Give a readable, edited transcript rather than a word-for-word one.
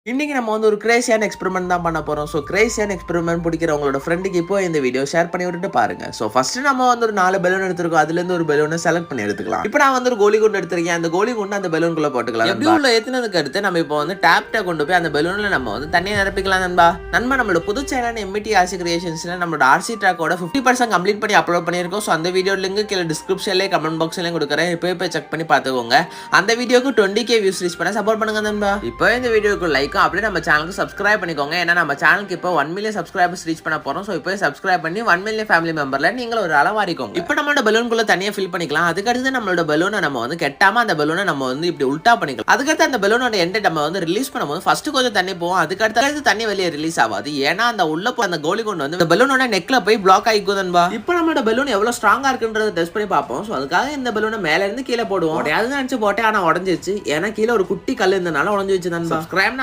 இன்னைக்கு நம்ம வந்து ஒரு கிரேசியான எக்ஸ்பெரிமெண்ட் தான் பண்ண போறோம். ஸோ கிரேசியான எக்ஸ்பெரிமெண்ட் பிடிக்கிற உங்களோட ஃப்ரெண்டுக்கு இப்போ இந்த வீடியோ ஷேர் பண்ணி விட்டுட்டு பாருங்க. ஸோ ஃபர்ஸ்ட் நம்ம வந்து ஒரு 4 பலூன் எடுத்துருக்கோம். அதுல இருந்து ஒரு பலூனை செலக்ட் பண்ணி எடுத்துக்கலாம். இப்போ நான் வந்து ஒரு கோலி குண்டு எடுத்திருக்கேன். அந்த கோலி குண்டு அந்த பலூனுக்குள்ள போட்டுக்கலாம். எப்படி உள்ள ஏத்துனதுக்கு அடுத்து நம்ம இப்போ வந்து டேப்ட கொண்டு போய் அந்த பலூன்ல நம்ம வந்து தண்ணியை நிரப்பிக்கலாம் நண்பா. நம்மளோட புது சேனல் எம்மிடி ஆர்சி கிரியேஷன்ஸ்ல நம்மளோட ஆர்சி ட்ராக்கோட 50% கம்ப்ளீட் பண்ணி அப்லோட் பண்ணியிருக்கோம். ஸோ அந்த வீடியோ லிங்க் கீழே டிஸ்கிரிப்ஷன்லேயே கமெண்ட் பாக்ஸ்லயும் கொடுக்குறேன். இப்போ செக் பண்ணி பார்த்துக்கோங்க. அந்த வீடியோக்கு 20K வியூஸ் ரீச் பண்ண சப்போர்ட் பண்ணுங்க நண்பா. இப்போ இந்த வீடியோக்கு லைக்கும் அப்படியே நம்ம சேனலுக்கு சப்ஸ்கிரைப் பண்ணிக்கோங்க. ஏன்னா நம்ம சேனலுக்கு இப்போ 1 மில்லியன் சப்ஸ்கிரைபர்ஸ் ரீச் பண்ண போறோம். சோ இப்போ சப்ஸ்கிரைப் பண்ணி 1 மில்லியன் ஃபேமிலி மெம்பர்ல நீங்களும் ஒரு அளவாரிக்கோங்க. இப்போ நம்மளோட பலூனுக்குள்ள தனியா ஃபில் பண்ணிக்கலாம். அதுக்கு அடுத்து நம்மளோட பலூனை நம்ம வந்து கெட்டாம அந்த பலூனை நம்ம வந்து இப்படி உல்டா பண்ணிக்கலாம். அதுக்கு அடுத்து அந்த பலூனோட எண்டை நம்ம வந்து ரிலீஸ் பண்ணும்போது ஃபர்ஸ்ட் கொஞ்சம் தண்ணி போகும். அதுக்கு அடுத்து தண்ணி வெளியே ரிலீஸ் ஆகாது. ஏன்னா அந்த உள்ள போய் அந்த கோலி கொண்டு வந்து இந்த பலூனோட நெக்ல போய் பிளாக் ஆகிக்கும் நண்பா. இப்போ நம்மளோட பலூன் எவ்வளவு ஸ்ட்ராங்கா இருக்குன்றத டெஸ்ட் பண்ணி பார்ப்போம். சோ அதுக்காக இந்த பலூனை மேல இருந்து கீழே போடுவோம். அதுதான் நினைச்சு போட்டேன், ஆனா உடஞ்சிருச்சு. ஏன்னா கீழே ஒரு குட்டி கல் இருந்தனால உடஞ்சிருச்சு நண்பா. சப்ஸ்கிரைப்